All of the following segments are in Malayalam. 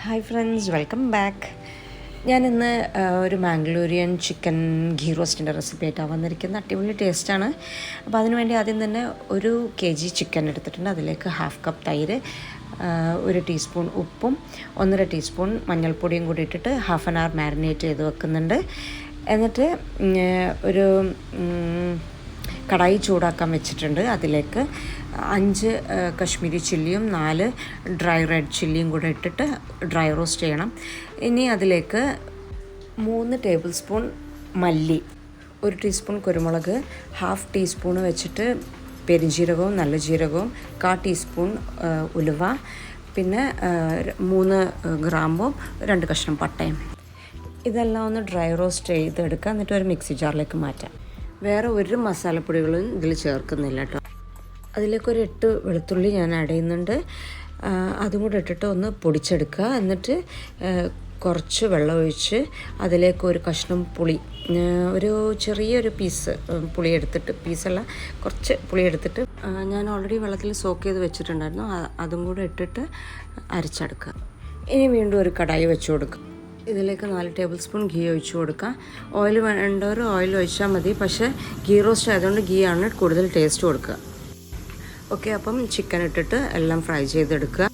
Hi friends, welcome back. ഞാനിന്ന് ഒരു മാംഗ്ലൂരിയൻ ചിക്കൻ ഗീ റോസ്റ്റിൻ്റെ റെസിപ്പി ആയിട്ടാണ് വന്നിരിക്കുന്നത്. അടിപൊളി ടേസ്റ്റാണ്. അപ്പോൾ അതിനുവേണ്ടി ആദ്യം തന്നെ 1 kg ചിക്കൻ എടുത്തിട്ടുണ്ട്. അതിലേക്ക് 1/2 കപ്പ് തൈര്, 1 ടീസ്പൂൺ ഉപ്പും 1.5 ടീസ്പൂൺ മഞ്ഞൾപ്പൊടിയും കൂടി ഇട്ടിട്ട് 1/2 hour മാരിനേറ്റ് ചെയ്ത് വെക്കുന്നുണ്ട്. എന്നിട്ട് ഒരു കടായി ചൂടാക്കാൻ വെച്ചിട്ടുണ്ട്. അതിലേക്ക് 5 കശ്മീരി ചില്ലിയും 4 ഡ്രൈ റെഡ് ചില്ലിയും കൂടെ ഇട്ടിട്ട് ഡ്രൈ റോസ്റ്റ് ചെയ്യണം. ഇനി അതിലേക്ക് 3 ടേബിൾ സ്പൂൺ മല്ലി, 1 ടീസ്പൂൺ കുരുമുളക്, 1/2 ടീസ്പൂൺ വെച്ചിട്ട് പെരുംജീരകവും നല്ല ജീരകവും, 1/4 ടീസ്പൂൺ ഉലുവ, പിന്നെ 3 ഗ്രാമ്പും 2 കഷ്ണം പട്ടയും. ഇതെല്ലാം ഒന്ന് ഡ്രൈ റോസ്റ്റ് ചെയ്തെടുക്കുക. എന്നിട്ട് ഒരു മിക്സി ജാറിലേക്ക് മാറ്റാം. വേറെ ഒരു മസാലപ്പൊടികളും ഇതിൽ ചേർക്കുന്നില്ല കേട്ടോ. അതിലേക്ക് ഒരു 8 വെളുത്തുള്ളി ഞാൻ ആഡ് ചെയ്യുന്നുണ്ട്. അതും കൂടെ ഇട്ടിട്ട് ഒന്ന് പൊടിച്ചെടുക്കുക. എന്നിട്ട് കുറച്ച് വെള്ളം ഒഴിച്ച് അതിലേക്ക് ഒരു കഷ്ണം പുളി, ഒരു ചെറിയൊരു പീസ് പുളി എടുത്തിട്ട്, പീസല്ല കുറച്ച് പുളി എടുത്തിട്ട് ഞാൻ ഓൾറെഡി വെള്ളത്തിൽ സോക്ക് ചെയ്ത് വെച്ചിട്ടുണ്ടായിരുന്നു. അതും കൂടെ ഇട്ടിട്ട് അരച്ചെടുക്കുക. ഇനി വീണ്ടും ഒരു കടായി വെച്ച് കൊടുക്കുക. ഇതിലേക്ക് 4 ടേബിൾ സ്പൂൺ ഗീ ഒഴിച്ച് കൊടുക്കുക. ഓയിൽ വേണ്ടവർ ഓയിൽ ഒഴിച്ചാൽ മതി, പക്ഷേ ഗീ റോസ്റ്റ് ആയതുകൊണ്ട് ഗീ ആണ് കൂടുതൽ ടേസ്റ്റ് കൊടുക്കുക. ഓക്കെ, അപ്പം ചിക്കൻ ഇട്ടിട്ട് എല്ലാം ഫ്രൈ ചെയ്തെടുക്കുക.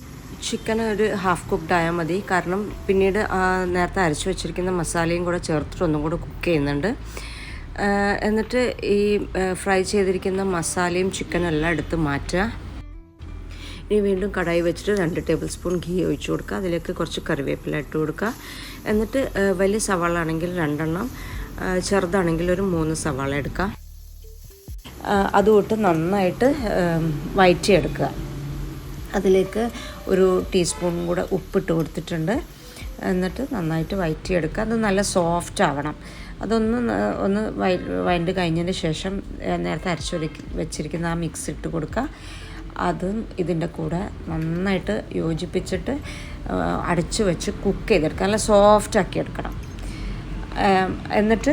ചിക്കൻ ഒരു ഹാഫ് കുക്ക്ഡ് ആയാൽ മതി, കാരണം പിന്നീട് നേരത്തെ അരച്ച് വെച്ചിരിക്കുന്ന മസാലയും കൂടെ ചേർത്തിട്ട് ഒന്നും കൂടെ കുക്ക് ചെയ്യുന്നുണ്ട്. എന്നിട്ട് ഈ ഫ്രൈ ചെയ്തിരിക്കുന്ന മസാലയും ചിക്കനും എല്ലാം എടുത്ത് മാറ്റുക. ഇനി വീണ്ടും കടായി വെച്ചിട്ട് 2 ടേബിൾ സ്പൂൺ ഗീ ഒഴിച്ച് കൊടുക്കുക. അതിലേക്ക് കുറച്ച് കറിവേപ്പില ഇട്ട് കൊടുക്കുക. എന്നിട്ട് വലിയ സവാള ആണെങ്കിൽ 2 എണ്ണം, ചെറുതാണെങ്കിൽ ഒരു 3 സവാള എടുക്കുക. അതുകൊണ്ട് നന്നായിട്ട് വഴറ്റിയെടുക്കുക. അതിലേക്ക് ഒരു ടീസ്പൂൺ കൂടെ ഉപ്പിട്ട് കൊടുത്തിട്ടുണ്ട്. എന്നിട്ട് നന്നായിട്ട് വഴറ്റിയെടുക്കുക. അത് നല്ല സോഫ്റ്റ് ആവണം. ഒന്ന് വഴണ്ട് കഴിഞ്ഞതിന് ശേഷം നേരത്തെ അരച്ച് വെച്ചിരിക്കുന്ന ആ മിക്സ് ഇട്ട് കൊടുക്കുക. അതും ഇതിൻ്റെ കൂടെ നന്നായിട്ട് യോജിപ്പിച്ചിട്ട് അടച്ച് വെച്ച് കുക്ക് ചെയ്തെടുക്കുക. നല്ല സോഫ്റ്റാക്കി എടുക്കണം. എന്നിട്ട്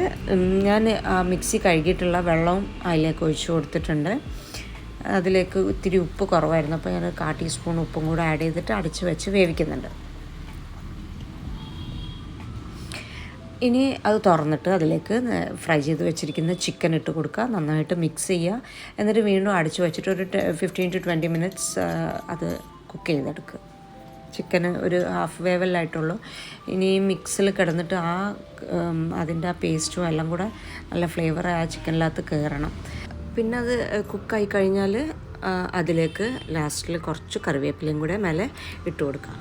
ഞാൻ മിക്സി കഴുകിയിട്ടുള്ള വെള്ളവും അതിലേക്ക് ഒഴിച്ച് കൊടുത്തിട്ടുണ്ട്. അതിലേക്ക് ഇത്തിരി ഉപ്പ് കുറവായിരുന്നു, അപ്പോൾ ഞാൻ 1/4 ടീസ്പൂൺ ഉപ്പും കൂടെ ആഡ് ചെയ്തിട്ട് അടച്ച് വെച്ച് വേവിക്കുന്നുണ്ട്. ഇനി അത് തുറന്നിട്ട് അതിലേക്ക് ഫ്രൈ ചെയ്ത് വെച്ചിരിക്കുന്ന ചിക്കൻ ഇട്ട് കൊടുക്കുക. നന്നായിട്ട് മിക്സ് ചെയ്യുക. എന്നിട്ട് വീണ്ടും അടച്ച് വെച്ചിട്ട് ഒരു 15 to 20 minutes അത് കുക്ക് ചെയ്തെടുക്കുക. ചിക്കന് ഒരു ഹാഫ് വേവലായിട്ടുള്ളൂ. ഇനി മിക്സിൽ കിടന്നിട്ട് അതിൻ്റെ ആ പേസ്റ്റും എല്ലാം കൂടെ നല്ല ഫ്ലേവർ ആ ചിക്കനിനകത്ത് കയറണം. പിന്നെ അത് കുക്കായി കഴിഞ്ഞാൽ അതിലേക്ക് ലാസ്റ്റിൽ കുറച്ച് കറിവേപ്പിലയും കൂടെ മേലെ ഇട്ട് കൊടുക്കുക.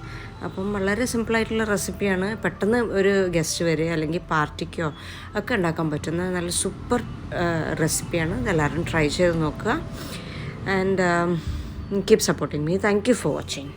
അപ്പം വളരെ സിമ്പിളായിട്ടുള്ള റെസിപ്പിയാണ്. പെട്ടെന്ന് ഒരു ഗസ്റ്റ് വരിക അല്ലെങ്കിൽ പാർട്ടിക്കോ ഒക്കെ ഉണ്ടാക്കാൻ പറ്റുന്ന നല്ല സൂപ്പർ റെസിപ്പിയാണ്. ഇതെല്ലാവരും ട്രൈ ചെയ്ത് നോക്കുക. And keep supporting me. Thank you for watching.